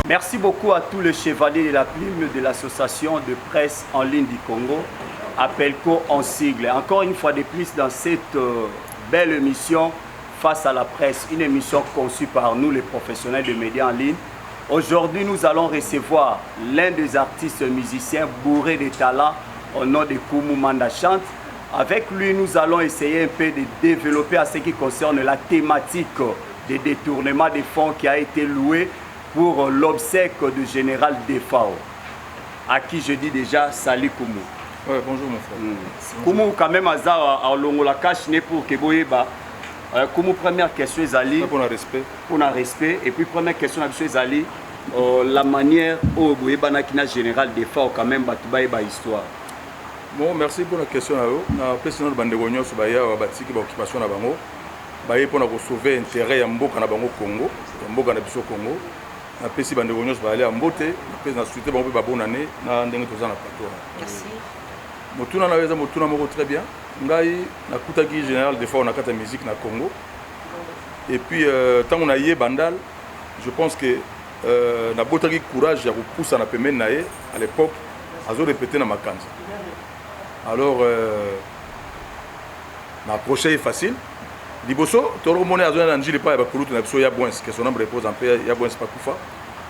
Merci beaucoup à tous les chevaliers de la plume de l'association de presse en ligne du Congo, APELCO en sigle. Encore une fois de plus dans cette belle émission Face à la presse, une émission conçue par nous les professionnels de médias en ligne. Aujourd'hui, nous allons recevoir l'un des artistes musiciens bourrés de talent au nom de Koumou Manda Chante. Avec lui, nous allons essayer un peu de développer à ce qui concerne la thématique des détournements des fonds qui a été loué pour l'obsèque du général Defao, à qui je dis déjà salut Koumou. Ouais, bonjour mon frère. Koumou, quand même, à Longola Cache, pour que Boyeba. Koumou, première question, Zali. Pour le respect. Pour le respect. Et puis, première question, Zali, la manière où Boyeba n'a général Defao, quand même, Batoubaïba histoire. Bon, merci pour la question. Na président de Bandegogno, sur Baya, Batiki, l'occupation à Bango. Baye pour sauver l'intérêt de Mboka na Bango Congo, Mboka na Biso Congo. Na pesi Bandegogno, sur Baya, Mbote, na pesi na suite Bango, bonne année, na Ndengue Tozana Plateau. Merci. Motuna na Weza, Motuna Moko très bien. Ngai, na Koutaki général des fois on a kata musique na Congo. Et puis, tant qu'on a yé Bandal, je pense que na Botaki courage, il y a poussé à la pemene naé à l'époque, à zo répéter na Makanza. Alors, l'approche est facile. Liboso, tu as remonté à zone d'Angile pas, il y a Boins, que son nom repose en paix, il y a Boins pas Koufa.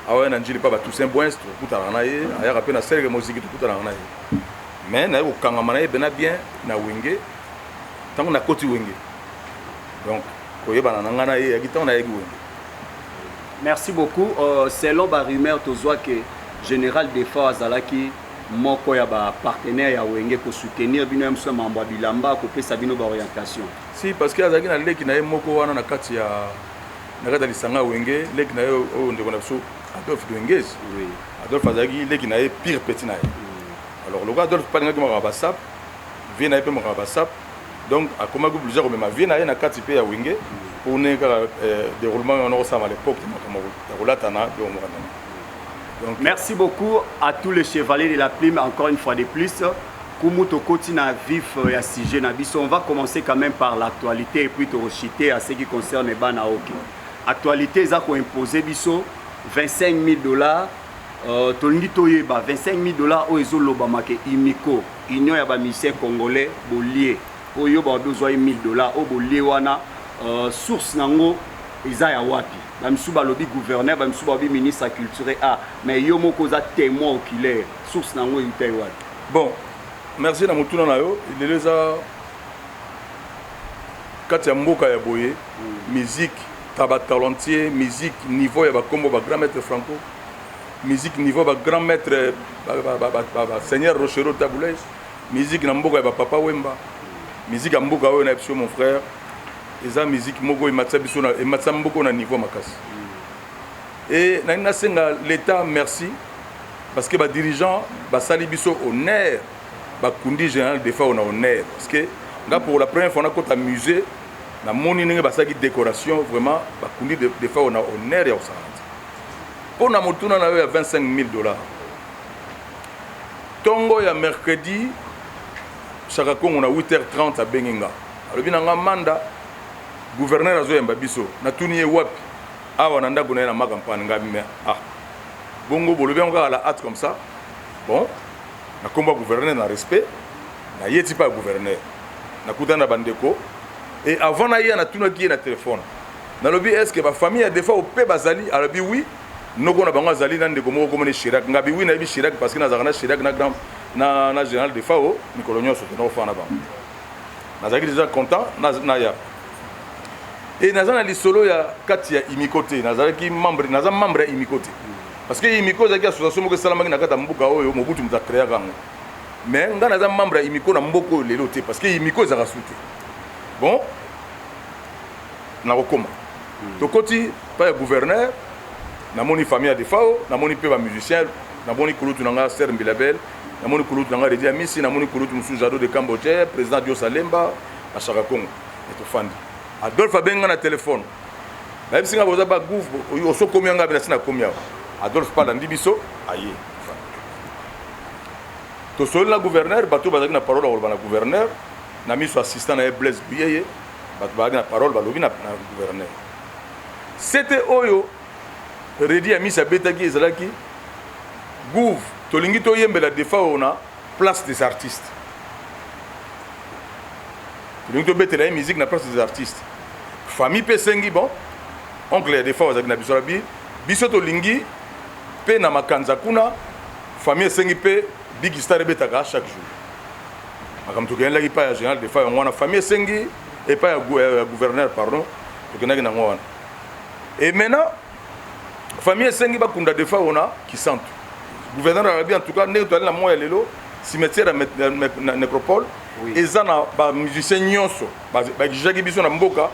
Ah ouais, n'Angile pas, tout c'est Boins, tout à l'anaïe, il y a rappelé la série de musique, tout à l'anaïe. Mais, au Kangamanaï, bien, na Wenge, tant qu'on a côté Wenge. Donc, il y a guitare, Wenge. Merci beaucoup. Selon la rumeur, tu vois que général Defao Azalaki, moko ya ba partenaire ya Wenge pour soutenir bino mso mambo bilamba ko pesa bino ba orientation. Si parce que azaki na leki na ye moko wana na kati ya na kati lisanga Wenge leki na yo o ndeko na biso Adolphe Dwengezi. Oui. Adolphe azaki leki na ye pire petit na ye. Alors le gars Adolphe pas ngaki maka basap, vie na ye pe maka basap. Donc a comment que plusieurs même vie na ye na kati pe ya Wenge pour ne ka déroulement on ça à l'époque de Rolatana de Omorana. Donc, merci beaucoup à tous les chevaliers de la plume, encore une fois de plus. Koumou Tokoti na vif ya sujet na biso. On va commencer quand même par l'actualité et puis te rechiter à ce qui concerne Banaoki. Actualité, ils ont imposé biso $25 000. Tolingi toyeba $25 000 au ezo lobamake imiko union ya ba musicien congolais bolier. Oyo ba besoin $1 000 au bolier wana source nango Isaiah wapi bamsu balobi gouverneur bamsu balobi ministre culturel mais yo moko za témoin oculaire source nango yutay wapi. Bon, merci na mutuna na yo il les a kati ya mboka ya boye musique taba talentier musique niveau ya ba kombo ba grand maître Franco musique niveau ba grand maître ba seigneur Rochero Taboulay musique na mboka ya ba papa Wemba musique ya mboka oyo na biso mon frère. Et la musique moko et matsamboko na niveau makasi. Et na senga l'état merci parce que ba dirigeant ba sali biso honneur ba kundi général des fois on a honneur parce que nga pour la première fois on a côté musée na moni ninga ba saki décoration vraiment ba kundi des fois on a honneur ya osante. Pour na motuna na ya $25 000. Tongo ya mercredi chaka Kongo na 8h30 à Benginga. Alors binanga manda gouverneur azoyemba biso na tuni ye wapi awa na ndako na makampane ngabi me bongo bolobi on la hâte comme ça bon na komba gouverneur na respect na yeti pas gouverneur na kutana bandeko et avant na ye na tuni ki na téléphone na lobi est-ce que ba famille a des fois au pe bazali alobi oui noko na bango azali na ndeko moko comme Chirac ngabi oui na bi Chirac parce que na zakana Chirac na grand na général de Fao Nicolonio souteno fa na ba na zaki déjà content na ya. Et nazana li solo ya kati ya imikote nazalaki membre ya imikote parce que imiko zaki association moko salamaki na kata mbuka oyo mobutu muta créer kango mais nga naza membre ya imiko na mboko lelo te parce que imiko za rasute bon na kokoma tokoti pa ya gouverneur na moni famille de Fao na moni pe ba musicien na moni kulutu nanga Ser Mbilabel na moni kulutu nanga Redi Amisi na moni kulutu Musu Jado de Cambodge président Dio Salemba à Chaka Congo et to fandi Adolphe abenga na téléphone. Na bisinga boza ba gouv oso komia nga bina sina komia. Adolphe pa ndandi biso aye. To sol la gouverneur bato bazaki na parole ba na gouverneur na miso assistant na Blaise Buyeye bato bazaki na parole ba lobi na gouverneur. C'était oyo Redi a mis sa betaki ezalaki gouv tolingi toyembela defa on a place des artistes. Tolingi tobetela ye musique na place des artistes. Famille pesengi bon oncle ya defa ozaki na biso rabi biso tolingi pe na makanza kuna famille esengi pe big star ebetaka chaque jour. Makam tokendaki pa ya général defa yango wana famille esengi et pas ya gouverneur pardon tokendaki nango wana. Et maintenant famille esengi bakunda defa ona kisantu gouverneur arabi en tout cas ne toali na moya lelo cimetière na nécropole eza na ba musicien nyonso ba kijaki biso na mboka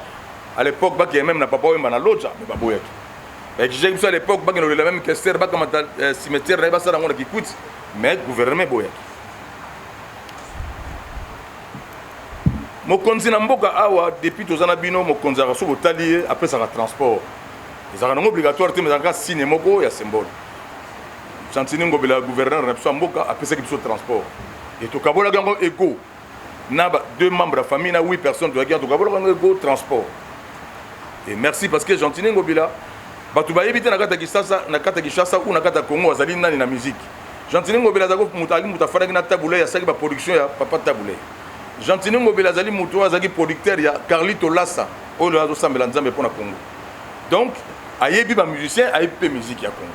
à l'époque baki même na papa wemba na loja mais baboyaki ba kijaki biso à l'époque baki na la même question baka mata cimetière na basa na ngona kikuti mais gouvernement boyaki mokonzi na mboka awa depuis tozana bino mokonzi akaso botali après ça transport ezaka nango obligatoire te mais ezaka signe moko ya symbole Chantini Ngobila gouverneur na biso mboka apesaki biso transport et tokabolaka yango ego na deux membres de la famille na 8 personnes tokabolaka yango ego transport et merci parce que Chantini Ngobila batu bayebi te na kata Kinshasa ou na kata Congo azali nani na musique Chantini Ngobila zako mutaki mutafanya na tabule ya saki ba production ya papa tabule Chantini Ngobila azali muto azaki producteur ya Carlito Lassa oyo azo sambela nzambe pona Congo donc ayebi ba musicien ayebi musique ya Congo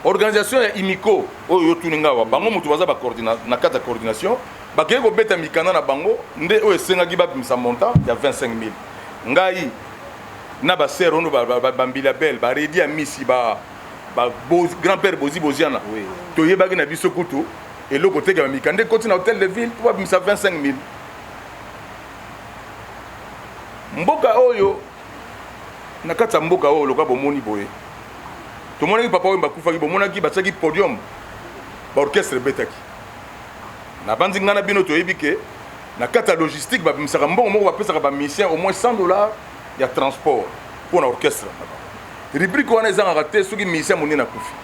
organisation ya imiko oyo tuninga wa bango mutu baza ba coordination na kata coordination bakeye ko beta mikana na bango nde oyo sengaki ba bimisa montant ya 25000 ngai na ba sœur ono ba mbila belle ba redi amisi ba grand-père Bozi Boziana toyebaki na biso kutu eloko teka ba mikande koti na hôtel de ville to ba bimisa 25000 mboka oyo na kata mboka oyo loka bomoni boye to moni papa oyo bakufaki bomonaki batsaki podium ba orchestre betaki na bandi ngana bino toyebi ke na kata logistique ba misaka mbongo moko bapesaka ba musicien au moins $100 ya transport pour na orchestre rubrique wana ezanga te soki musicien monina kufi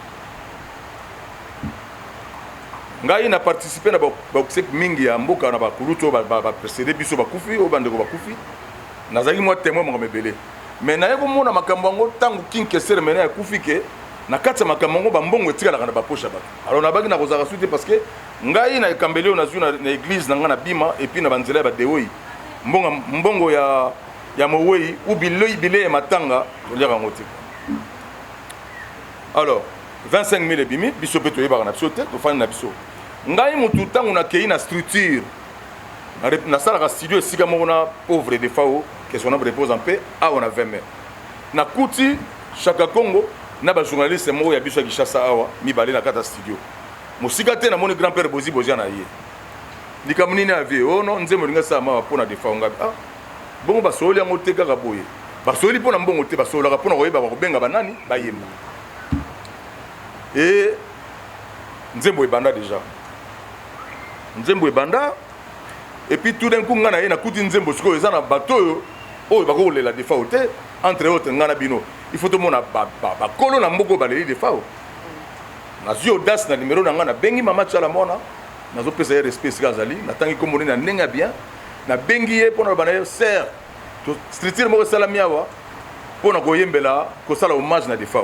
ngai na participer na ba oksek mingi ya mboka na ba kuluto ba précédé biso bakufi o bandeko bakufi nazaki moi témoin mo mebele mais na yeko mona makambo ngo tangu kinkesere mena ya kufike na kati ya makambo ngo bambongo etikala na baposha bato alors na baki na kozaka suite parce que ngai na ekambeli na zuna na église na nga na bima et puis na banzela ba deoi mbongo ya mowei ou bile ya matanga oliaka ngo te alors 25000 ebimi biso pe toyebaka na biso te tofani na biso ngai mutu tangu na kei na structure na salaka studio esika moko na pauvre de fao que son âme repose en paix a on a 20 mai na kuti Chaka Congo na ba journaliste moko ya biso ya Kinshasa awa mibale na kata studio musika te na moni grand-père Bozi Boziana ye likamuni na vie oh non nzembo linga sa ma pona de fao ngabi bongo basoli yango te kaka boye basoli pona mbongo te basolaka pona koyeba bakobenga banani bayemba et nzembo ebanda déjà nzembo ebanda et puis tout d'un coup ngana ye na kuti nzembo siko eza na bato oyo bakolela defa te entre autres ngana bino il faut tout mona ba kolo na mboko baleli defa nazi audace na numéro na ngana bengi mama chala mona nazo pesa ye respect sika zali natangi komoni na nenga bien na bengi ye pona bana ser to structure mo salami awa pona koyembela ko sala hommage na defa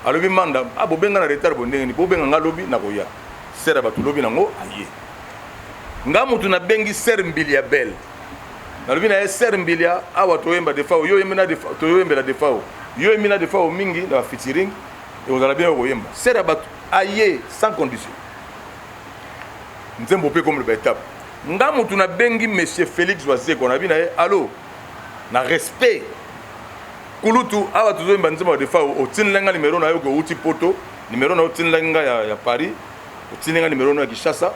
alobi manda abo benga na retard bondenge ni bo benga ngalobi na koya ser ba tulobi nango aye nga mutu na bengi ser mbilia belle nalobi na ser mbilia awa toyemba defao yo yemena defao toyembela defao yo yemena defao mingi na featuring et on a bien koyemba ser ba aye sans condition nzembo pe comme le étape nga mutu na bengi monsieur Félix Wazeko na bi na allo na respect kulutu awa toyemba nzembo defao otinlenga numéro na yo ko uti poto numéro na otinlenga ya Paris otinlenga numéro na Kinshasa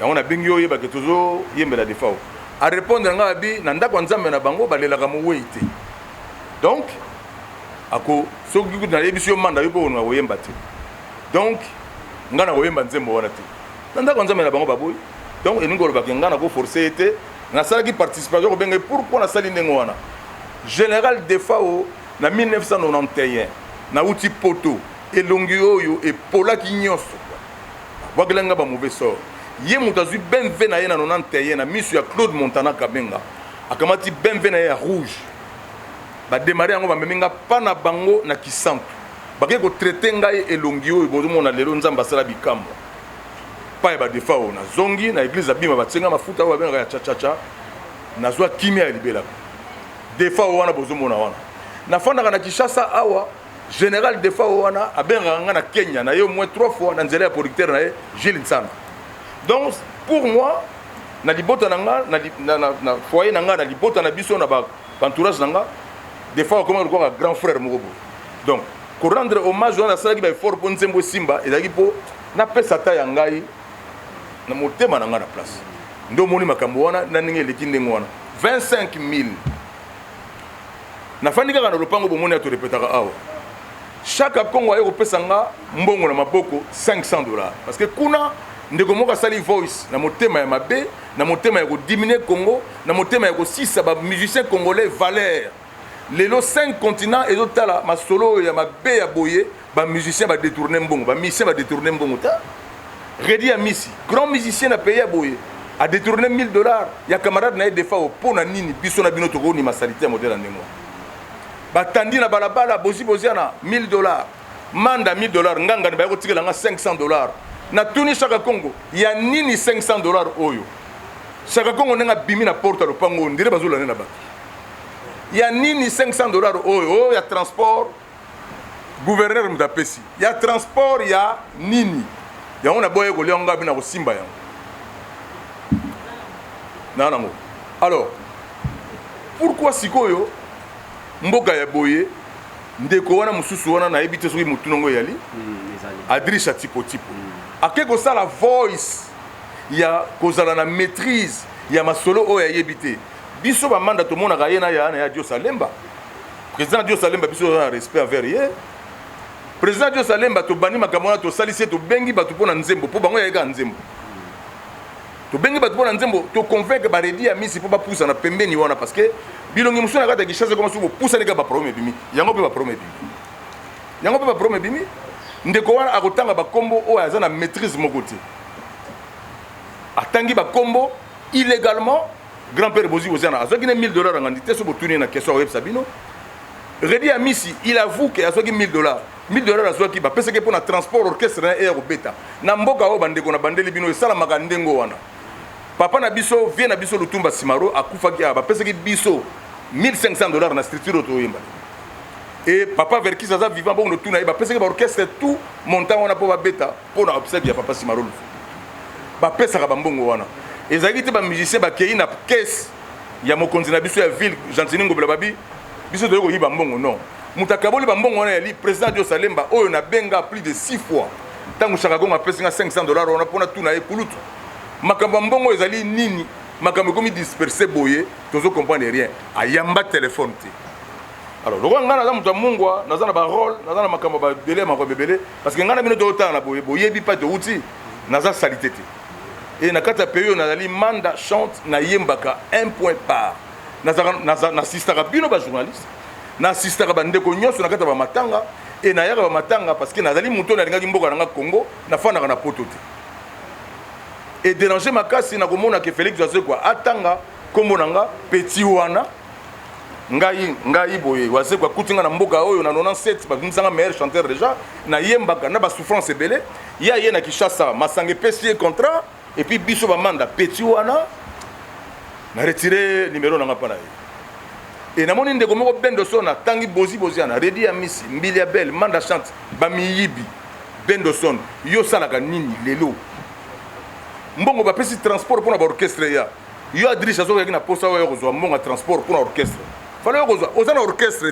on a bengi oye bake tozo yembela defao a répondre nga bi na ndako nzambe na bango balelaka mo weite donc ako soki na ebisio manda yopo na oyemba te donc nga na oyemba nzembo wana te na ndako nzambe na bango baboy donc eningolo bake nga na ko forcer te na sala ki participation ko benga pourquoi na sali ndengo wana général defao na 1991 na uti poto elongi oyo e pola ki nyonso wagelanga ba mauvais sort ye mutazui benve na ye na 91 na misu ya Claude Montana Kabenga akamati benve na ye ya rouge ba démarrer yango ba meminga pana bango na kisantu bake ko traiter ngai elongi oyo bozomona lelo nzamba sala bikambo pa ba defa o na zongi na église abima batsenga mafuta oyo benga ya cha na zwa kimia ya libela defa o wana bozomona wana na fanda na Kinshasa awa général defa o wana abenga nga na Kenya na yo moins 3 fois na nzela ya producteur na ye Gilles Nsana. Donc pour moi na libota nanga na foyer nanga na libota na biso na ba entourage nanga des fois comme un grand frère moko. Donc pour rendre hommage à ça qui va fort pour Nzembo Simba et daki po na pesa ta ya ngai na motema nanga na place ndo moni makambo wana na ninge lekinde ngwana 25000 na fandika kana lopango bomoni ato repetaka awa chaque Congo ayo pesa nga mbongo na maboko $500 parce que kuna ndeko moka sali voice na motema ya mabe na motema ya ko diminuer Congo na motema ya ko sisa ba musicien congolais valeur lelo 5 continents et d'autres ma solo ya mabe ya boye ba musicien ba détourner mbongo ba musicien ba détourner mbongo ta Redi Amisi grand musicien na pays ya boye a détourné $1000 ya camarade na des fois au pona nini biso na bino to ko ni masalite modèle ndemo batandi na balabala bozi boziana $1000 manda $1000 nganga ni ba ko tikela nga $500 na tuni chaque Congo ya nini $500 oyo chaque Congo nenga bimi na porte lo pango ndire bazula na ba ya nini $500 oyo ya transport gouverneur mutapesi ya transport ya nini ya on a boye ko lionga bina ko simba ya nanango. Alors pourquoi sikoyo mboka ya boye ndeko wana mususu wana na ebite soki mutunongo yali adrisha tipo akeko ça la voice ya kozala na maîtrise ya masolo oyo yebite biso ba manda to mona kayena ya Dio Salemba président Dio Salemba biso na respect envers ye président Dio Salemba to bani makamona to salise to bengi batu pona nzembo po bango ya ega nzembo to bengi batu pona nzembo to convaincre ba Redi Amisi po ba poussa na pembeni wana parce que bilongi musuna kata Kinshasa comme so poussa ne ka ba problème bimi yango pe ba problème bimi ndeko wana akotanga ba kombo o aza na maîtrise mokote atangi ba kombo illégalement grand-père Bozi Ozana azoki ne $1000 ngandi te so botuni na question web sabino Redi Amisi il avoue que azoki $1000 azoki ba pesa ke pona transport orchestre na air beta na mboka o bandeko na bandeli bino esala makandengo wana papa na biso vie na biso Lutumba Simaro akufa ki ba pesa ke biso $1500 na structure to yemba et papa Verki Zaza vivant bon tout na ba pesa ke ba orchestre tout montant wana po ba beta pona observe ya papa Simaro ba pesa ka bambongo wana ezaki te ba musicien ba kei na caisse ya mokonzi na biso ya ville Gentini Ngobela babi biso to ko yiba mbongo non mutakaboli ba mbongo wana ya président Dio Salemba oyo na benga plus de 6 fois tangu chaka gonga pesa nga $500 wana pona tuna e kulutu makambo mbongo ezali nini makambo komi disperser boye tozo comprendre rien ayamba téléphone te. Alors loko ngana za muta mungwa naza na ba rôle naza na makambo ba délai mako bebele parce que ngana bino to otana boye boye bi pa to uti naza salité te et na kata peyo nazali manda chante na yembaka un point par na sistaka bino ba journaliste na sistaka ba ndeko nyonso na kata ba matanga et na yaka ba matanga parce que nazali muto na lingaki mboka na Congo na fanda na poto te et déranger makasi na komona ke Félix José quoi atanga kombo nanga petit wana ngai boye wase kwa kutinga na mboka oyo na 97 ba vinzanga meilleur chanteur déjà na yembaka na ba souffrance ebele ya ye na Kinshasa masange pesi contrat et puis biso ba manda petit wana na retirer numéro nanga pana et na moni ndeko moko bendo sona tangi bozi na Redi Amisi Mbilia Belle manda chante ba miyibi bendo son yo salaka nini lelo mbongo ba pesi transport pour na orchestre ya yo adrisha zo yakina posa oyo kozwa mbongo transport pour na orchestre fallait kozwa ozana orchestre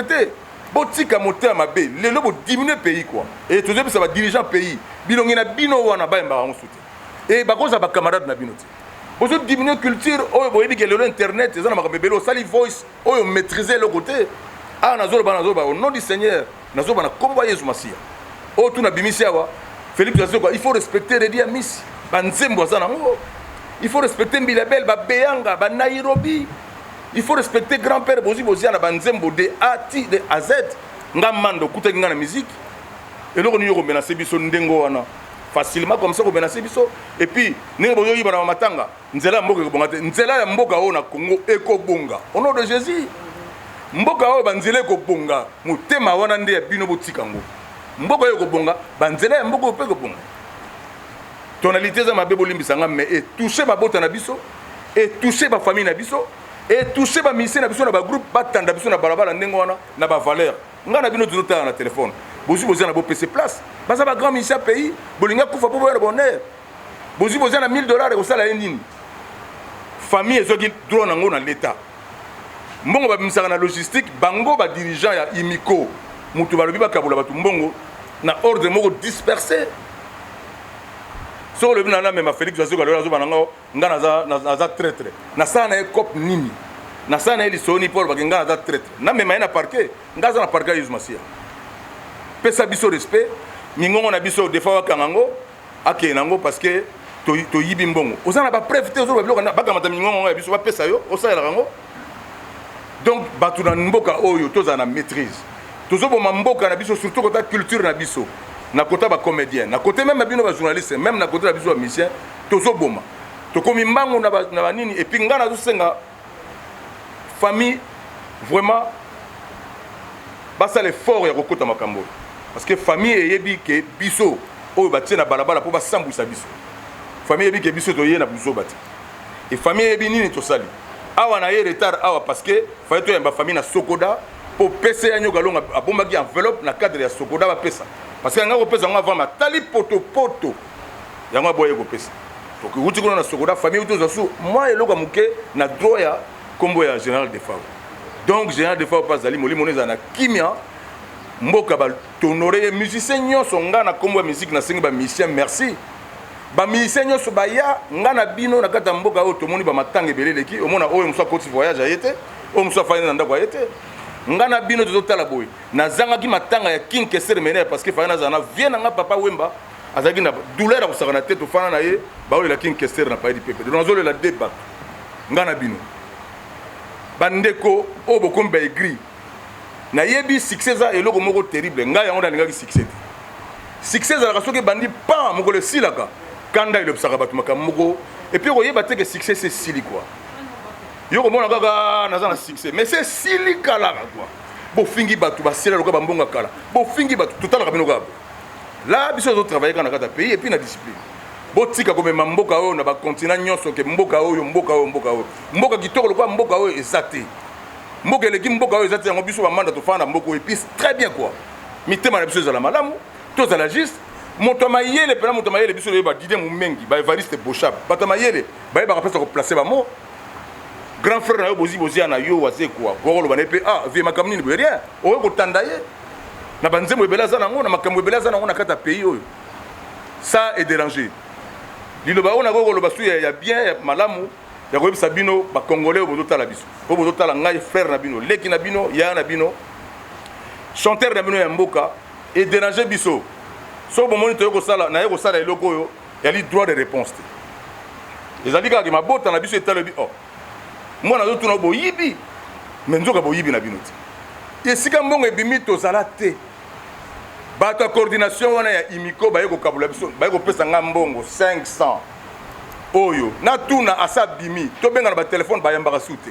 te botika moteur mabe lelo bo diminuer pays quoi et tout ça va dirigeant pays bilongi na bino wana ba mba ngo soute et ba koza ba camarade na bino te bozo diminuer culture oyo boyebi ke lelo internet ezana makabebelo sali voice oyo maîtriser le côté nazo ba au nom du Seigneur nazo ba na komba Yesu Masia o tuna bimisi awa Philippe José quoi il faut respecter Redi Amisi banzembo azana ngo il faut respecter Mbilia Belle ba Beyanga ba Nairobi il faut respecter grand-père Bozi na banzembo de A Z ngamando kutenga na musique et loko niyo ko menacer biso ndengo wana facilement comme ça ko menacer biso et puis ninga boyo yiba na matanga nzela mboka ko bonga te nzela ya mboka o na Congo eko bonga au nom de Jésus mboka o banzela ko bonga mutema wana nde ya bino botika ngo mboka yo ko bonga banzela ya mboka pe ko bonga tonalité za mabebo limbisanga mais et toucher ma bota na biso et toucher ba famille na biso et toucher ba mission na biso na ba groupe batanda biso na balabala ndengo wana na ba valeur ngana bino tozotala na téléphone bozi bozi na bo PC place baza ba grand mission pays bolinga kufa po boya bonheur bozi bozi na $1000 ko sala nini famille ezoki droit nango na l'état mbongo ba misaka na logistique bango ba dirigeant ya imiko mutu balobi bakabola batu mbongo na ordre moko dispersé sur le bina na même Félix Wazo galola zo bananga ngana za traître na sana e cop nini na sana eli soni pour bagengana za traître na même na parquet ngaza na parquet yuz masia pesa biso respect mingongo na biso defa wakangango akenango parce que to yibi mbongo ozana ba preuve te ozo babloka na bakamata mingongo ya biso ba pesa yo osala rango donc batu na mboka oyo toza na maîtrise tozo boma mboka na biso surtout kota culture na biso na kota ba comédien na côté même bino ba journaliste même na côté na biso ba musicien tozo boma to komi mbango na ba nini et puis ngana zo senga famille vraiment basa l'effort ya kokota makambo parce que famille eyebi ke biso oyo batie na balabala po basambwisa biso famille eyebi ke biso toye na biso bati et famille eyebi nini tosali awa na ye retard awa parce que fallait to yamba famille na Sokoda po pesa ya nyoka longa abombaki enveloppe na cadre ya Sokoda ba pesa parce que nga ko pesa nga avant matali poto yango boye ko pesa donc uti kuna na Sokoda famille uto zasu moi eloko muke na droit ya kombo ya général de Fao donc général de Fao pas ali molimo neza na kimia mboka ba tonorer musicien nyonso nga na kombo ya musique na singi ba musicien merci ba musicien nyonso ba ya nga na bino na kata mboka o tomoni ba matanga beleleki omona oyo musa koti voyage ayete o musa fa na ndako ayete nga na bino tozotala boy na zanga ki matanga ya king keser mener parce que fa na zana vient nga papa wemba azaki na douleur ko saka na tête fana na ye ba o la king keser na pa di pepe donc zo le débat nga na bino bandeko o bokomba aigri na yebi succès za eloko moko terrible nga yango ndalingaki succès za la soki bandi pa moko le silaka kanda ile obsaka batu makamoko et puis oyeba te que succès c'est sili quoi yo komona kaka naza na succès mais c'est sili kala quoi bo fingi batu ba sila loka bambonga kala bo fingi batu totala kabino kabo là biso zo travailler kana kata pays et puis na discipline bo tika ko mema mboka oyo na ba continent nyonso ke mboka oyo mboka kitoko lokwa mboka oyo ezate mboka eleki mboka oyo ezate yango biso bamanda tofanda mboka et puis très bien quoi mitema na biso ezala malamu tozala juste moto mayele pena moto mayele biso ba Didier Mumengi ba Evariste Bochab bato mayele ba ba pesa ko placer ba mo grand frère na yo bozi na yo wase quoi goro ba nepe ah vie makamni ni rien o ko tandaye na banzemo ebela za nango na makambo ebela za nango na kata pays oyo ça est dérangé lilo ba ona goro ba su ya bien ya malamu ya ko bisa bino ba congolais bozo tala biso ko bozo tala ngai frère na bino leki na bino ya na bino chanteur na bino ya mboka et déranger biso so bon moni to yoko sala na yoko sala eloko yo ya li droit de réponse te ezali kaka mabota na biso etalo bi oh mwana zo tuna boyibi mais nzoka boyibi na bino te esika mbongo ebimi tozala te bato ya coordination wana ya imiko bayeko kabula biso bayeko pesa nga mbongo 500 oyo na tuna asa bimi tobenga na ba téléphone bayambaka su te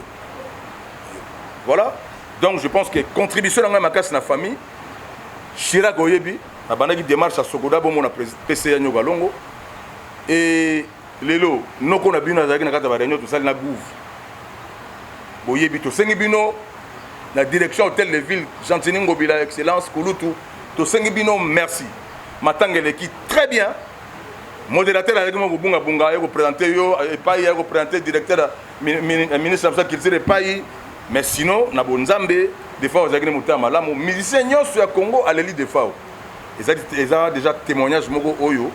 voilà donc je pense que contribution na makasi na famille Chirac oyebi abandaki démarche à Sokoda bon mon PC nyoka longo et lelo noko na bino azaki na kata ba réunion to sali na gouv boyebi to sengi bino la direction hôtel de ville Gentini Ngobila excellence Kulutu to sengi bino merci matangele qui très bien modérateur avec moi bunga yo présenter yo et pas yo présenter directeur ministre de la culture et pas mais sinon na bonzambe des fois aux agréments mutama là mon musicien nyonso ya Congo à l'élite des fois ils ont déjà témoignage moko oyo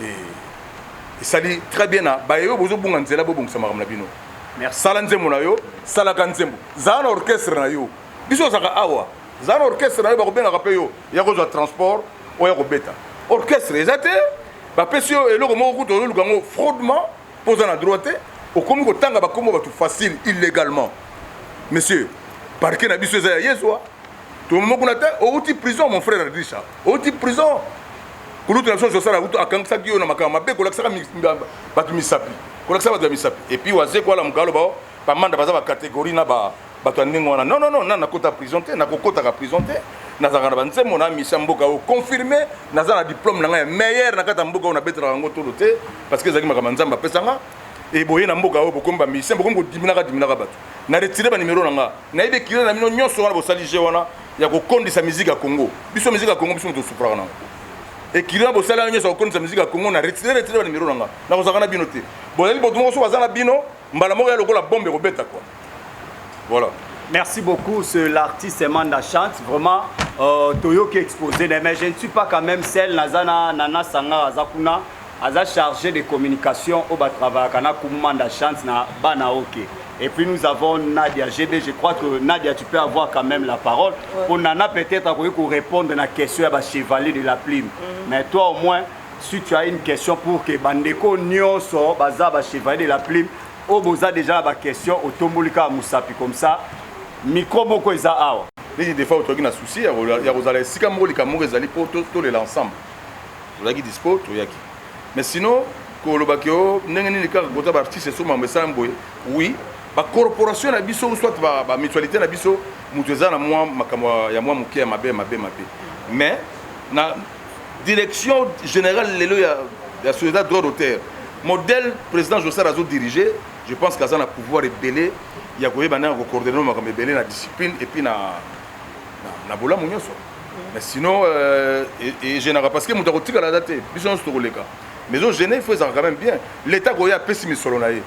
et ça dit très bien na ba yo bozo bunga nzela bo bongisa makam na bino merci sala nzembo na yo sala ka nzembo za na orchestre na yo biso saka awa za na orchestre na yo ba ko benga rapé yo ya ko zo transport o ya ko beta orchestre ezate ba pesio eloko moko kuto luka ngo fraudement posa na droite o komi ko tanga ba komo ba tout facile illégalement monsieur parquet na biso za yeso tout le monde a été au prison mon frère Richard au prison kulutu na biso sosala uto akangisaki yo na makambo mabe kolakisaka bato misapi kolakisaka bato ya misapi epuis waze koala mokalo bao bamanda baza bacatégorie na bato ya ndenge wana non na nakota prison te nakokotaka prison te nazalaka na banzembo na misa mboka oyo confirme naza na diplôme na ngai ya meilleur na kati ya mboka oyo nabetelaka yango tolo te parce que ezalaki makambo nzambe apesanga eboye na mboka oyo bokomi bamisien bokomi kodiminaka bato na retire banimero na nga nayebi ekile na bino nyonso wana bosali je wana ya kokondisa miziki ya congo biso miziki ya congo biso tosufraka nango ekile na bosali yango nyonso ya kokondisa miziki ya congo na retire banimero na nga nakozalaka na bino te bozali boto moko so baza na bino mbala moko ya lokola bombe ekobeta quoi voilà. Merci beaucoup, l'artiste Manda Chante. Vraiment, Toyo qui est exposé, mais je ne suis pas quand même celle, Nana Sanga Azakuna, Aza chargé de communication au Batrava, Kana Manda Chante, na Banaoke. Et puis nous avons Nadia GB. Je crois que Nadia, tu peux avoir quand même la parole. Ouais. Pour Nana, peut-être pour répondre à la question à chevalier de la plume. Mais toi, au moins, si tu as une question pour que Bandeko Nyonso, Baza, chevalier de la plume, au Boza déjà la question, au Tombolika Moussapi, comme ça. Micro moko eza awa. Des fois tu as un souci, ya rozala sika moko likamoko ezali po to le l'ensemble. Ozaki dispo to yaki. Mais sinon ko lobaki o ndenge nini kaka kota ba artiste so mambesa mboye. Oui, ba corporation na biso soit ba mutualité na biso mutu eza na moi makamwa ya moi muke ya mabe. Mais na direction générale lelo ya société droit d'auteur. Modèle président José Razo dirigé, je pense qu'il a un pouvoir rebelle. Il y a coordonner la discipline et puis na bola munyoso. Mais sinon et général parce que mon tarotique à la date bison sur le cas. Mais au Genève faut ça quand même bien. L'état goya pessimiste solo naé.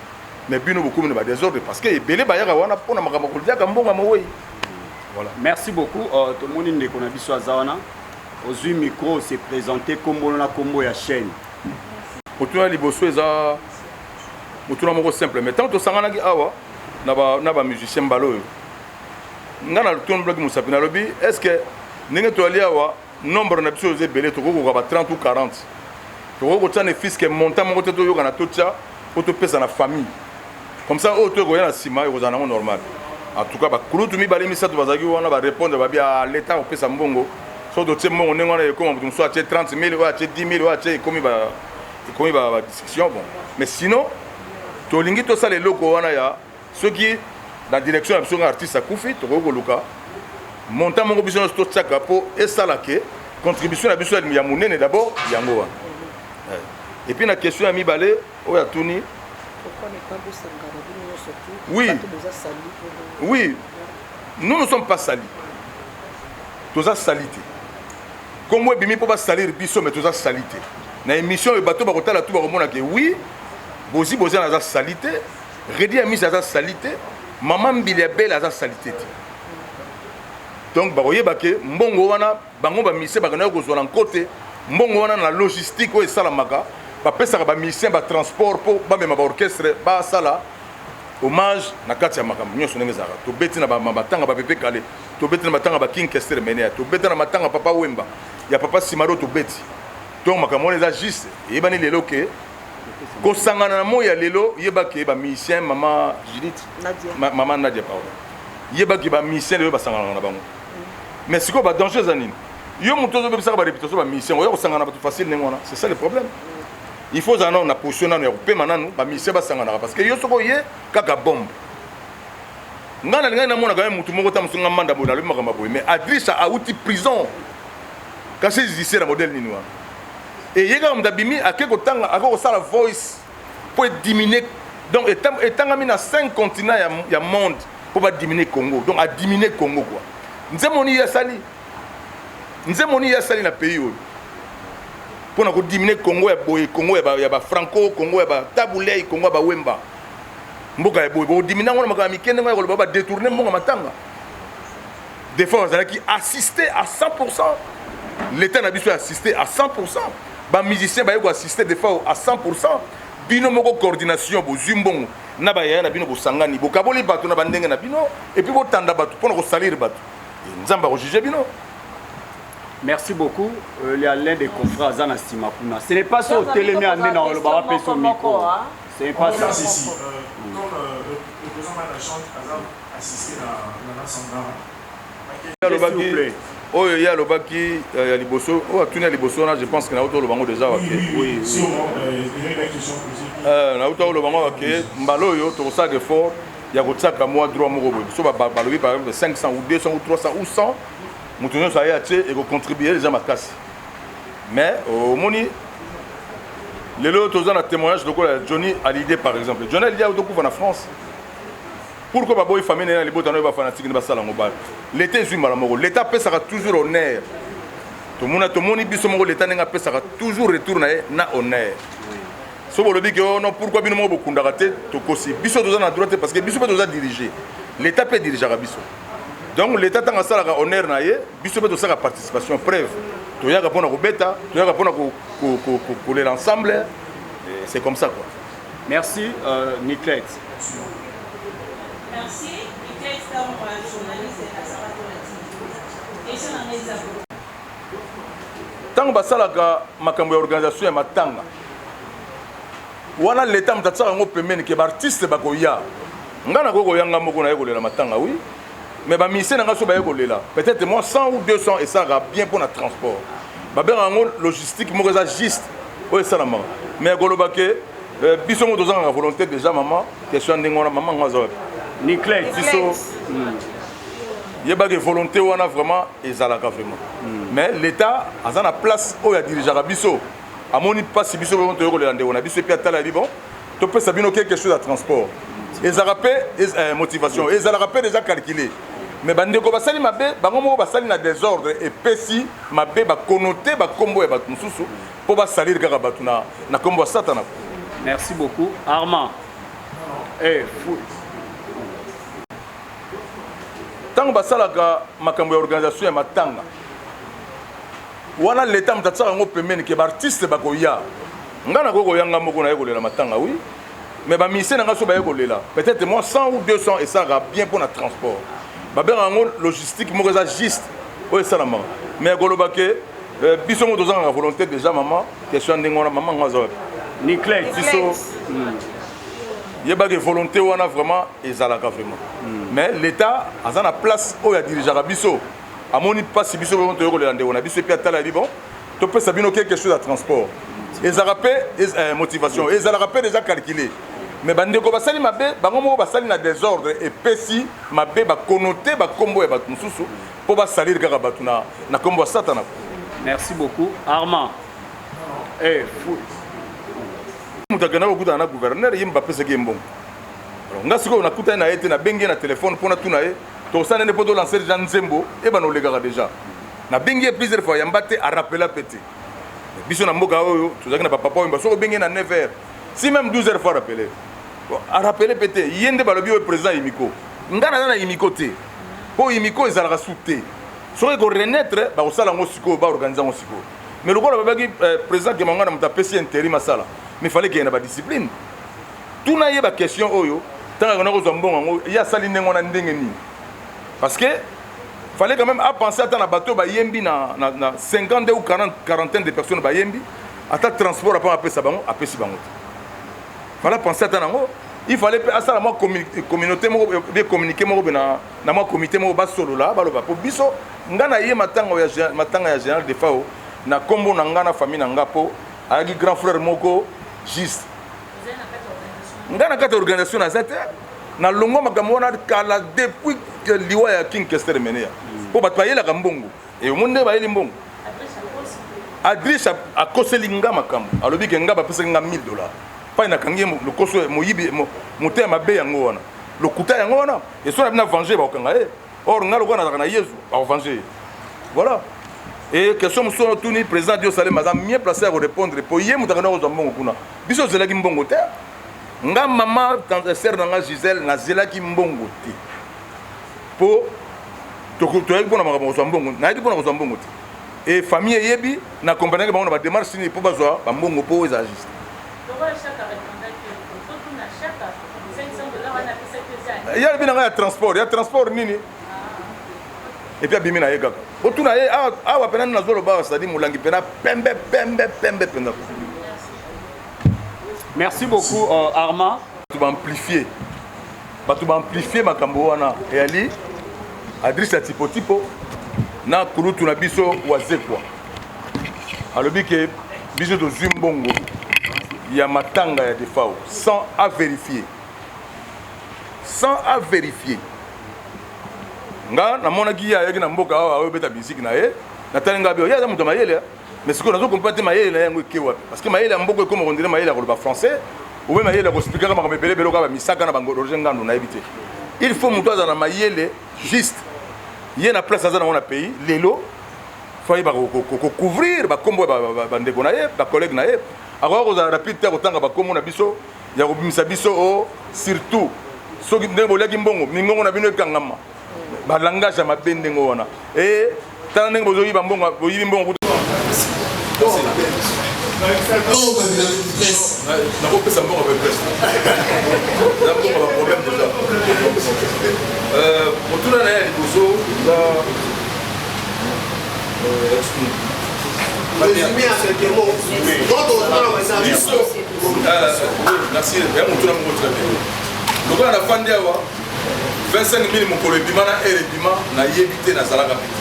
Mais bino beaucoup de désordre parce que belé ba yaka wana pona makama koldia ka mbonga mowe. Voilà. Merci beaucoup tout le monde ne connaît biso azawana. Ozui micro se présenter comme na combo ya chaîne. Pour toi liboso eza mutuna moko simple mais tant to sangana ki awa na ba musicien balo ngana le ton bloc musapi na lobi est-ce que ninge to ali awa nombre na biso ze belé to ko ba 30 ou 40 to ko tane fils que montant moko to yo kana to tia pour to pesa na famille comme ça auto ko yana sima yo za na normal en tout cas ba kulutu mi bali mi sa to bazaki wana ba répondre ba bia l'état ko pesa mbongo so do tse mbongo nengo na ko mo so a 30 000 ou a 10 000 ou a komi ba discussion bon mais sinon to lingi to sale loko wana ya ceux qui la direction de l'artiste a Koufi, Togoluka, montant mon biso to tsaka po et ça la que contribution à biso ya munene d'abord yango. Et puis la question à mi balé o ya tuni. Pourquoi ne pas de sangara surtout? Oui. Nous ne sommes pas salis. Tous a salité. Comme moi bimi po ba salir biso mais tous a salité. Na émission le bateau ba kotala tout ba komona que oui, bozi na za salité. Redi a mis à sa salité, maman Mbili belle à sa salité. Donc, baroye bake, mbongo wana, bango ba mise bakana ko zola côté, mbongo wana na logistique o salamaka, ba pesa ba mise ba transport po ba mema ba orchestre ba sala hommage na kati ya makambo nyonso ndenge zaka. To beti na ba matanga ba pepe kale, to beti na matanga ba King Kester Menea, to beti na matanga papa Wemba, ya papa Simaro to beti. Donc makambo les a juste, et bani lelo ke kosangana na moya lelo yebaki ba musicien maman Judith maman Nadia Paola yebaki ba musicien lelo basangana na bango mais siko ba danger zanini yo muto zo bebisa ba réputation ba musicien yo kosangana ba tout facile nengona c'est ça le problème il faut zana na position nanu ya kopema nanu ba musicien basangana parce que yo soko ye kaka bombe ngana linga na mona quand même mutu moko ta musunga manda bola le makamba boy mais Adrissa a outil prison kasi ici na modèle nini wana. Et il y a un voice pour diminuer. Donc, étant mis dans 5 continents, il y a un monde pour diminuer le Congo. Donc, à diminuer le Congo. Nous avons dit sali. Nous avons dit sali dans le pays. Pour diminuer le Congo, il y a Franco, Congo, il y a Taboulé, Congo, il y a Wemba. Mboka ya boy, diminuer on va détourner mon matanga. Des fois, on a qui assister à 100%. L'État n'a pas assisté à 100%. Les musiciens ont assisté des fois à 100%. Bino moko coordination bo zumbongo na ba ya na bino bo sangani bo kaboli bato na bandenge na bino et puis bo tanda bato pour ko salir bato. Nzamba ko juger bino. Merci beaucoup. Il y a l'un des confrères Zana Simakuna. Ce n'est pas ça au télémé à dans le bar à son micro. Ce n'est pas ça. Comme le président Manda Chante a assisté à la Sangara. S'il vous plaît. Oh, il y a le baki, il y a les bossos. Oh, à tourner les bossos, je pense qu'il y a autant le bango déjà. Oui, si on a une question possible. Il y a autant le bango, Mbalo, yo, tout ça de fort. Il y a autant qu'à moi, droit, mon robot. Soit balobi par exemple 500 ou 200 ou 300 ou 100. Mon tournoi, ça y est, et contribuer les gens à casser. Mais, au moni, les autres ont un témoignage de Johnny Hallyday par exemple. Johnny Hallyday a beaucoup en France. Pourquoi les familles les botanés fanatiques ne pas l'État est humain. L'État sera toujours honneur. Tout le monde est l'État sera toujours retourné na honneur. Si vous dites que non, pourquoi bien moi beaucoup d'arrêter, tout aussi. Biso doit na droite parce que Biso doit diriger. L'État peut diriger à Biso. Donc l'État tant ça la honneur na ye, Biso doit faire participation preuve. Tu y a répondre au bêta, tu y a répondre pour l'ensemble. C'est comme ça quoi. Merci Niclet. Merci. Niclet comme journaliste à Sarah. Question en examen. Tant que ça la makambo organisation est matanga. Wana l'État mtatsa ngo pemeni ke artiste bakoya. Ngana ko yanga moko na yeko lela matanga oui. Mais ba mission nga so ba yeko lela. Peut-être moi 100 ou 200 et ça va bien pour notre transport. Ba ben ngo logistique mo za juste. Oui ça la maman. Mais goloba ke biso mo dozanga volonté déjà maman question ndingona maman ngazo. Niclet biso yebake volonté wana vraiment ezalaka vraiment. Mais l'État a sa place où il dirige biso. À mon pas si biso on te regarde on a biso puis atala bon tu peux savoir quelque chose à transport et ça rappelle motivation et ça rappelle déjà calculé mais bande ko basali mabe bango mo basali na désordre et pesi mabe ba connoter ba combo et ba mususu pour ba salir kaka batuna na combo satana. Merci beaucoup Armand. Fou. Tant basalaka makambo ya organisation ya matanga wana l'État mtatsa ngo pemeni ke artiste bakoya ngana ko yanga moko na yeko lela matanga oui mais ba mission nga so ba yeko lela peut-être moi 100 ou 200 et ça va bien pour notre transport ba ben ngo logistique mo za juste oui ça la maman mais goloba ke biso mo dozanga volonté déjà maman question ndingona maman ngazo Niclet biso yebake volonté wana vraiment ezalaka vraiment mais l'État a sa place où il dirige à biso. À mon pas si biso on te regarde on a biso puis atala bon tu peux savoir quelque chose à transport et ça rappelle motivation et ça rappelle déjà calculé mais bande ko basali mabe bango mo basali na désordre et pesi mabe ba connoter ba combo et ba mususu pour ba salir kaka batuna na combo satana. Merci beaucoup Armand. Fou. Mutakana okuta na gouverneur yimba pesa ke mbongo. Alors ngasiko na kuta na été na bengi na téléphone pour na tuna e to ça n'est pas de lancer Jean Nzembo et ben on les gars déjà na bengi plusieurs fois yambate a rappeler pété biso na mboka oyo tozaki na papa oyimba so bengi na 9h si même 12h fois rappeler a rappeler pété yende balobi o président Imiko ngana na Imiko te po Imiko ezalaka souté so ko renaître ba osala ngo siko ba organiser ngo siko mais le gars babaki président ke mangana mutapesi intérim masala mais fallait qu'il y ait une discipline tout na yeba question oyo tant qu'on a besoin bon il y a sali ndengona ndengeni parce que fallait quand même à penser à un bateau ba yembi na 50 ou 40 de personnes ba yembi à ta transport après après ça bango après si bango fallait penser à nango il fallait à ça la moi communauté mo bien communiquer mo na moi comité mo ba solo là ba lo ba po biso ngana ye matanga ya général de FAO na kombo na ngana famille na ngapo avec grand frère moko juste ngana kata organisation na zete na longo makambo na kala depuis que liwa ya King Kester menea po batayela ka mbongo e monde ba yeli mbongo Adrissa a koselinga makambo alobi ke ngaba pesa nga $1000 pa na kangi le koso moyibi moté mabe yango wana le kuta yango wana et so na venger ba kanga e or ngalo kona na Yesu ba venger voilà. Et question monsieur Tuni président Dieu Salem a mieux placé à répondre pour hier mutakana ko mbongo kuna biso zela ki mbongo te nga maman tante sœur nga Gisèle na zela ki mbongo te po to yeki pona makambo ko mbongo na yeki pona ko mbongo te et famille yebi na compagnie bango na ba démarche ni po bazwa ba mbongo po eza juste il y a bien un transport il y a transport nini et puis abimi na ye kaka otuna ye awa pena na zolo ba sadi mulangi pena pembe. Merci beaucoup Armand. Tu vas amplifier makambo wana et ali Adrissa tipo na kulutu na biso wazekwa alobi ke biso tozwi mbongo ya matanga ya defao sans à vérifier nga namonaki ye ayaki na mboka awa oyobeta bisiki na ye natali nga bio ye aza moto mayele mais sikoyo nazokompa te mayele na yango eke wapi parce que mayele ya mboka ekoma kondire mayele ya koloba français obe mayele ya kosplikaka makambo ebelebele oka bamisaka na bangorge ngando nayebi te il faut moto aza na mayele juste ye na place aza nango na pays lelo fai bakocouvrir bakombo bandeko na ye bacollègue na ye akoka kozala rapide te akotanga bakombo na biso ya kobimisa biso o surtout soki ndenge boliaki mbongo mingongo na bino ekangama balangage ya mabe ndenge wana e tala ndenge bozoyiba mbongo boyibi mbongo nakopesa mbongo ba presse na mbongo ba problème déjà motuna na ya liboso merci ya motuna mongo très bien lokola na fandi awa 25 000 mokolo ebima na ere ebima nayebi te nazalaka peti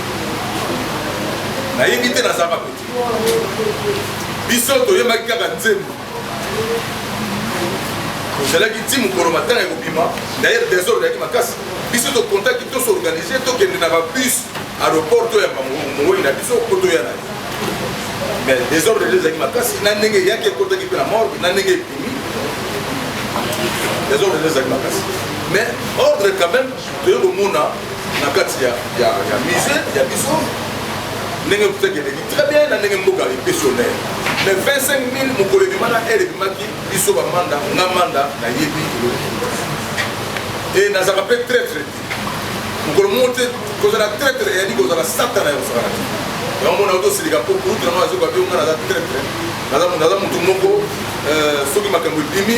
biso toyembaki kaka nzembo tozalaki ti mokolo matanga ekobima d'ailleurs désordre yaki makasi biso tokontaki tosorganize tokende na babus aéroport toyamba mowei na biso po toya na ye mais désordre ezalaki makasi na ndenge eyaki ekotaki mpe na morgue na ndenge epimi désordre ezalaki makasi mais ordre quand même toye komona na kati ya musée ya biso ndenge kutaki eleki très bien na ndenge mboka epessionnaire mais 25 000 mokolo ebima na ere ebimaki biso bamanda nga manda nayebi e nazalaka mpe traître mokolo moko te kozala traître eyali kozala satana ya kosala te yango mona otosilika mpo kurutu nango azoka mpe nga naza traître naza motu moko soki makambo ebimi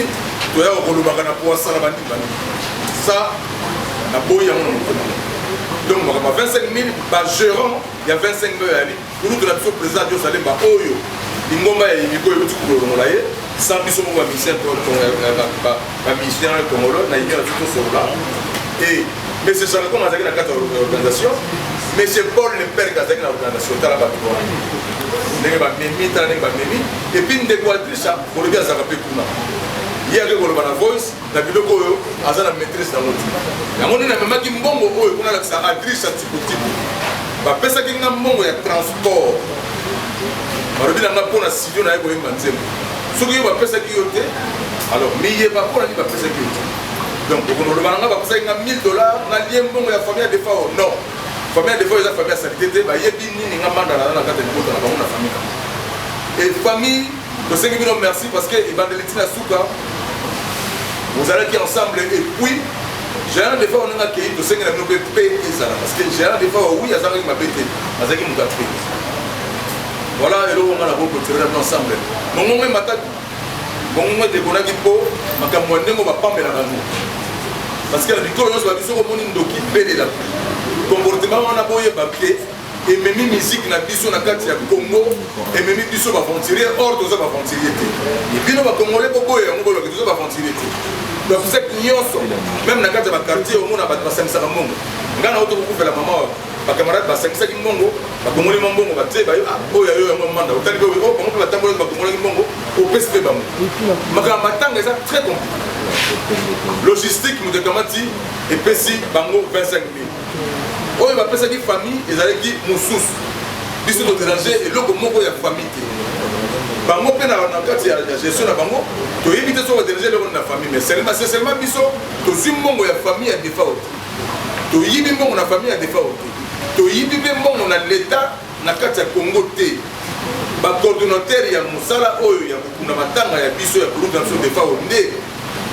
toya kolobaka na po asala bandimani ça naboyi yango na mokolo donc makambo 25 000 bagérant ya 25 000 yali kurutu na biso président dio salemba oyo ingomba ya yimiko euti kolongola ye sans biso moko bamisien bamisien congolo na yimi na biso tosolola et monsieur Characon azalaki na kati ya organisation monsieur Paul le père azalaki na organisation tala bato ndenge bamemi tala ndenge bamemi epuis ndeko adrisha kolobi azalaka mpe kuna ye ake koloba na voice na biloko oyo aza na maîtrise nango ti yango nini amemaki mbongo oyo kuna alakisa adrisha tikotipo bapesaki nga mbongo ya transport balobi na nga mpona studio na ye koyemba nzembo soki yo bapesaki yo te alors miyeba mpona nini bapesaki yo te donc okonoloba na nga bapesaki nga $1000 nalie mbongo ya famille ya defao non famille ya defao eza famille ya salite te bayebi nini nga manda naza na kati ya libota na bango na famille et famille tosengi bino merci parce que ebandeli ntina suka bozalaki ensemble et puis gérant defao ndenge akei tosengi na bino mpe mpe ezala parce que gérant defao oui azalaki mabe te azalaki moto atrike voilà eloko nga na kokotirela bino ensemble mongongo emataki mongongo etekonaki mpo makambo ya ndenge bapambelaka ngo parce que na bikolo nyonso babiso komoni ndoki belela comportement wana boyeba ke ememi musique na biso na kati ya Congo ememi biso baventurier or toza baventurier te ebino bakongole boboyo yango boloki toza baventurier te bafusaki nyonso même na kati ya bakartier omona bato basangisaka mbongo nga na oto kokufela mama bakamarade basangisaki mbongo bakongoli mbongo batie bayo oyo ayo yango manda otali pe bango mpe batambolaki bakongolaki mbongo opesi mpe bango makambo matanga eza très compliqué logistique moto ekamati epesi bango 25 000 oyo bapesaki famille ezalaki mosusu biso toderange eloko moko ya famille te bango mpe na kati ya gestion na bango toyebi te so baderange eloko na famille mais seulement biso tozwi mbongo ya famille ya defao te toyibi mbongo na famille ya defao te toyibi mpe mbongo na leta na kati ya Congo te bacoordinateur ya mosala oyo ya kokunda matanga ya biso ya groupe na biso defao nde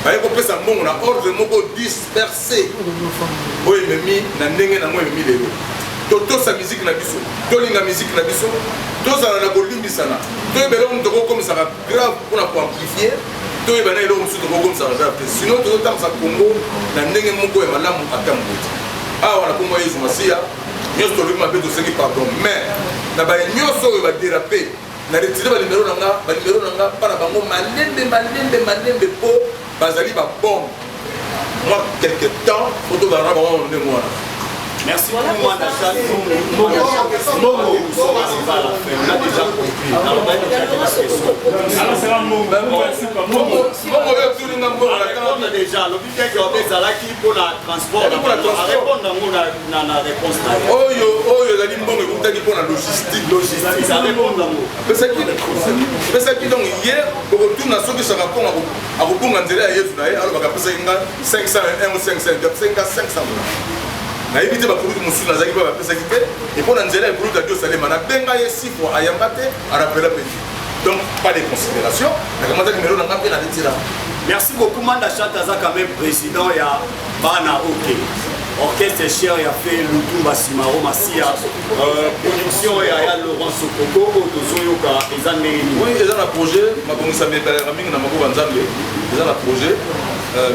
baye kopesa mbongo na ordre moko dispersé oyo ememi na ndenge nango ememi lelo totosa musique na biso tolinga musique na biso tozala na kolimbisana toyeba eloko moto tokokomisaka grave mpona koamplifie toyeba na eloko mosusu tokokomisaka grave te sino tozotambisa Congo na ndenge moko ya malamu atambo te awa na kombo yesu masiya nyonso tolobi mabe tosengi pardon mais na baye nyonso oyo badérape na retire banimero na nga mpana bango malembe mpo bazali babombe moi quelque temps otozala na bango ndenge wana merci beaucoup Mwanda Charles. Bongo, nous sommes arrivés à la fin. On a déjà compris. Alors, on a déjà la question. Alors, c'est un Bongo. On a déjà, le but est qu'on est là qui pour la transport. On a répondu à la réponse. Oh, yo, la ligne Bongo, vous avez dit pour la logistique. Logistique, ça répond à moi. C'est ça qui donc hier, au retour de ce que ça raconte à vous pour Angela et Yefunaï, alors on va passer 501 ou 500, 500. Na évité ba produit musu na zaki ba pesa kité et pour Angela et produit de Salema na benga yesi pour ayambate à rappel petit. Donc pas de considération, na kamata numéro na ngapé na ditira. Merci beaucoup Manda Chataza quand même président ya Bana OK. Orchestre cher a fait Lutumba Simaro Massia production ya Laurent Sokoko Tozoyoka ezane. Oui, ils ont un projet, ma bonne ça m'est pas na mako banzambe. Ils ont un projet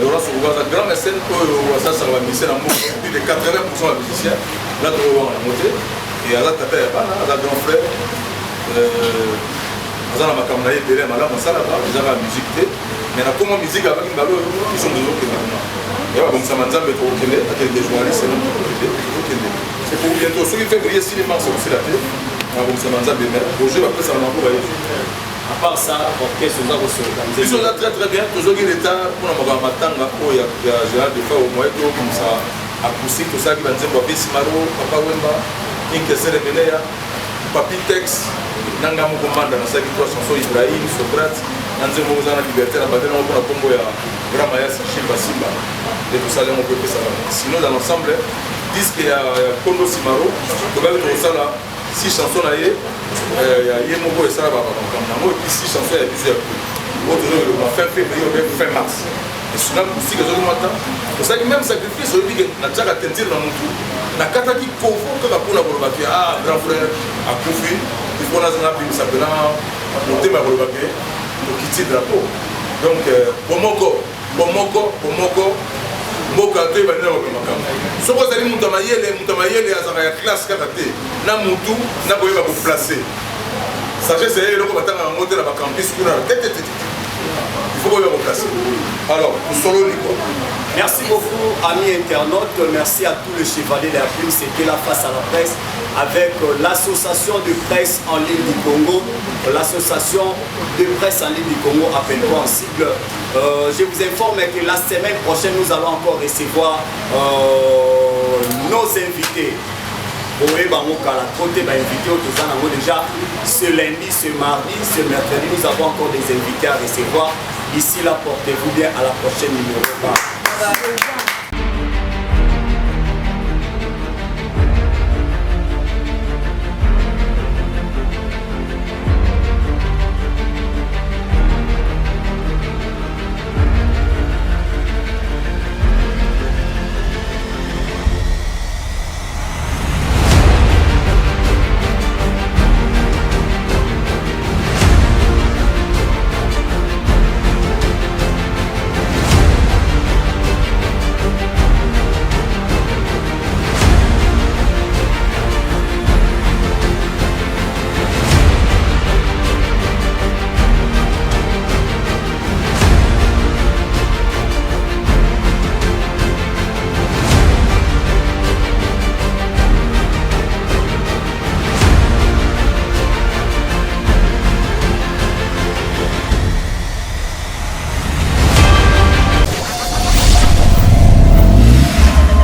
Laurent Sokoko un grand mécène ça va misser dans plus de 80% de musiciens. Là on va monter et à la tata ya Bana, à la grand frère Azana makamna yebele mala masala ba bizaka musique té mais na comment musique avec balo ils sont toujours que maintenant et va comme ça manzambe to kende avec des journalistes c'est pour bientôt ceux qui fait briller cinéma c'est aussi la télé comme ça manzambe mais projet va passer en cours à part ça orchestre nous avons s'organiser ils sont là très bien toujours que l'état pour na matanga ko ya Gérard de faire au moins comme ça acoustique tout ça qui va dire ba Simaro Papa Wemba Inkese de Belea Papi Tex nanga mokomanda na saki kwa chanson Ibrahim Socrate nanze mozana liberté na badena ko na kombo ya grand maestro Chimba Simba et tout ça là on peut faire ça sinon dans l'ensemble disque ya Kondo Simaro to ba to sala six chansons là ya yemoko et ça ba comme na mo six chansons ya bizarre autre le fin février ou fin mars et sinon musique zo matin pour ça que même sacrifice au dit na tchaka tentir na mutu na kata ki kofo kaka pona ko ba ah grand frère a Kofi il faut la zona puis ça peut là monter ma bolobake au kiti drapeau donc bomoko mboka to ba ndela ko makamba soko zali mutamayele azaka ya classe kaka te na mutu na boyeba ko placer sagesse est loko batanga ngote na ba campus kuna tete il faut boyeba ko placer alors nous solo liko. Merci beaucoup amis internautes, merci à tous les chevaliers de la plume, c'était la face à la presse avec l'association de presse en ligne du Congo, l'association de presse en ligne du Congo, appelle-toi en sigle. Je vous informe que la semaine prochaine nous allons encore recevoir nos invités. Déjà ce lundi, ce mardi, ce mercredi, nous avons encore des invités à recevoir. Ici là, portez-vous bien à la prochaine numéro.